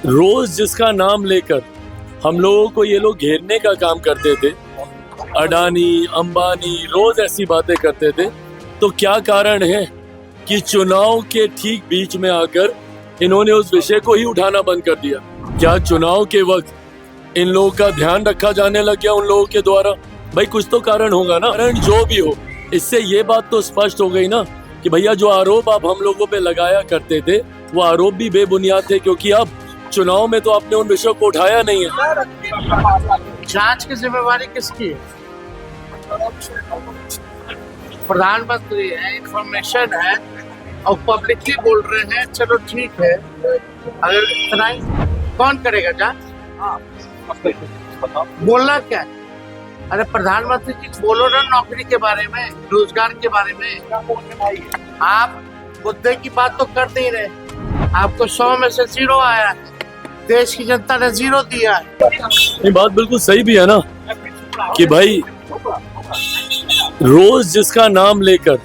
रोज जिसका नाम लेकर हम लोगों को ये लोग घेरने का काम करते थे, अडानी अंबानी रोज ऐसी बातें करते थे, तो क्या कारण है कि चुनाव के ठीक बीच में आकर इन्होंने उस विषय को ही उठाना बंद कर दिया? क्या चुनाव के वक्त इन लोगों का ध्यान रखा जाने लग गया उन लोगों के द्वारा? भाई कुछ तो कारण होगा ना। कारण जो भी हो, इससे ये बात तो स्पष्ट हो गई ना कि भैया जो आरोप आप हम लोगों पे लगाया करते थे वो आरोप भी बेबुनियाद थे, क्योंकि अब चुनाव में तो आपने उन विषयों को उठाया नहीं है। जांच की जिम्मेवारी किसकी है? प्रधानमंत्री है, इंफॉर्मेशन है और पब्लिकली बोल रहे हैं, चलो ठीक है। अगर इतना ही कौन करेगा जांच? बोलना क्या है? अरे प्रधानमंत्री जी बोलो ना नौकरी के बारे में, रोजगार के बारे में। आप मुद्दे की बात तो कर नहीं रहे। आपको 100 में से 0 आया है, देश की जनता ने 0 दिया है। ये बात बिल्कुल सही भी है ना कि भाई रोज जिसका नाम लेकर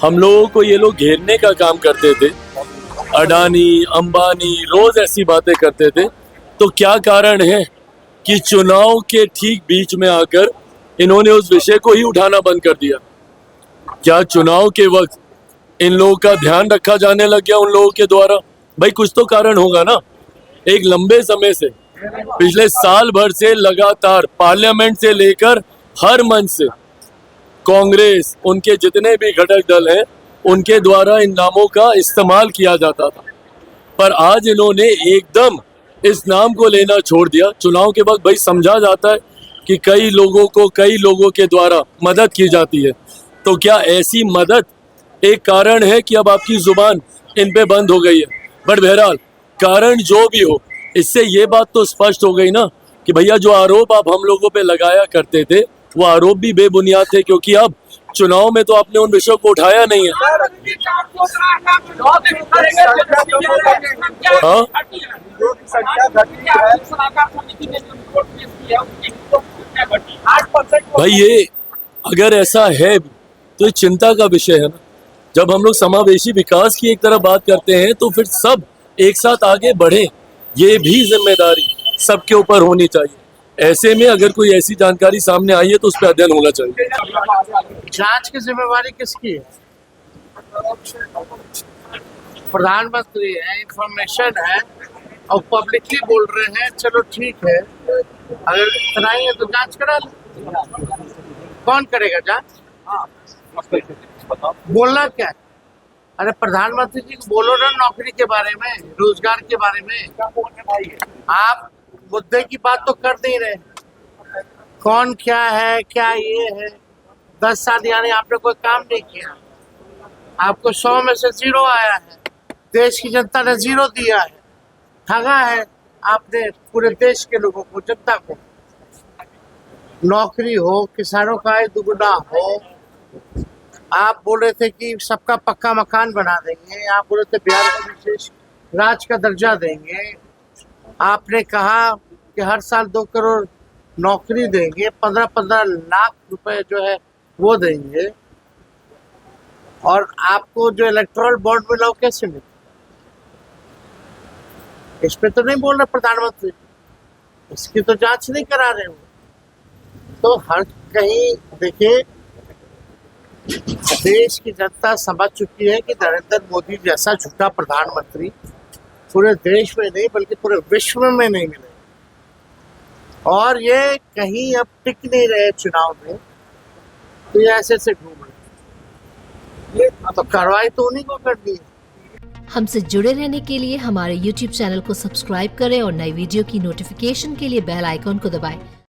हम लोगों को ये लोग घेरने का काम करते थे, अडानी अंबानी रोज ऐसी बातें करते थे, तो क्या कारण है कि चुनाव के ठीक बीच में आकर इन्होंने उस विषय को ही उठाना बंद कर दिया? क्या चुनाव के वक्त इन लोगों का ध्यान रखा जाने लग गया उन लोगों के द्वारा? भाई कुछ तो कारण होगा ना। एक लंबे समय से, पिछले साल भर से लगातार पार्लियामेंट से लेकर हर मंच से कांग्रेस, उनके जितने भी घटक दल हैं, उनके द्वारा इन नामों का इस्तेमाल किया जाता था, पर आज इन्होंने एकदम इस नाम को लेना छोड़ दिया। चुनाव के वक्त भाई समझा जाता है कि कई लोगों के द्वारा मदद की जाती है, तो क्या ऐसी मदद एक कारण है कि अब आपकी जुबान इन पे बंद हो गई है? बट बहरहाल कारण जो भी हो, इससे ये बात तो स्पष्ट हो गई ना कि भैया जो आरोप आप हम लोगों पे लगाया करते थे वो आरोप भी बेबुनियाद थे, क्योंकि अब चुनाव में तो आपने उन विषयों को उठाया नहीं है। हाँ? भाई ये अगर ऐसा है तो ये चिंता का विषय है ना। जब हम लोग समावेशी विकास की एक तरफ बात करते हैं तो फिर सब एक साथ आगे बढ़े, ये भी जिम्मेदारी सबके ऊपर होनी चाहिए। ऐसे में अगर कोई ऐसी जानकारी सामने आई है तो उस पर अध्ययन होना चाहिए। जांच की जिम्मेवारी किसकी है? प्रधानमंत्री है, इंफॉर्मेशन है और पब्लिकली बोल रहे हैं, चलो ठीक है। अगर इतना ही है तो जांच करा लो। कौन करेगा जांच? बोलना क्या है? अरे प्रधानमंत्री जी बोलो ना नौकरी के बारे में, रोजगार के बारे में। आप मुद्दे की बात तो कर नहीं रहे। कौन क्या है, क्या ये है? 10 साल यानी आपने कोई काम नहीं किया। आपको 100 में से 0 आया है, देश की जनता ने 0 दिया है। ठगा है आपने पूरे देश के लोगों को, जनता को। नौकरी हो, किसानों का आय दुगुना हो। आप बोल रहे थे कि सबका पक्का मकान बना देंगे, आप बोल रहे थे बिहार को विशेष राज्य का दर्जा देंगे। आपने कहा कि हर साल 2 करोड़ नौकरी देंगे, 15-15 लाख रुपए जो है वो देंगे। और आपको जो इलेक्टोरल बॉन्ड मिला वो कैसे मिला? इस पे तो नहीं बोल रहे प्रधानमंत्री, इसकी तो जांच नहीं करा रहे हो। तो हर कहीं देखिए, देश की जनता समझ चुकी है कि नरेंद्र मोदी जैसा झूठा प्रधानमंत्री पूरे देश में नहीं बल्कि पूरे विश्व में नहीं मिले। और ये कहीं अब टिक नहीं रहे चुनाव में, तो ये ऐसे घूम रहे, तो कार्रवाई तो उन्हीं को करनी है। हमसे जुड़े रहने के लिए हमारे YouTube चैनल को सब्सक्राइब करें और नई वीडियो की नोटिफिकेशन के लिए बेल आइकॉन को दबाएं।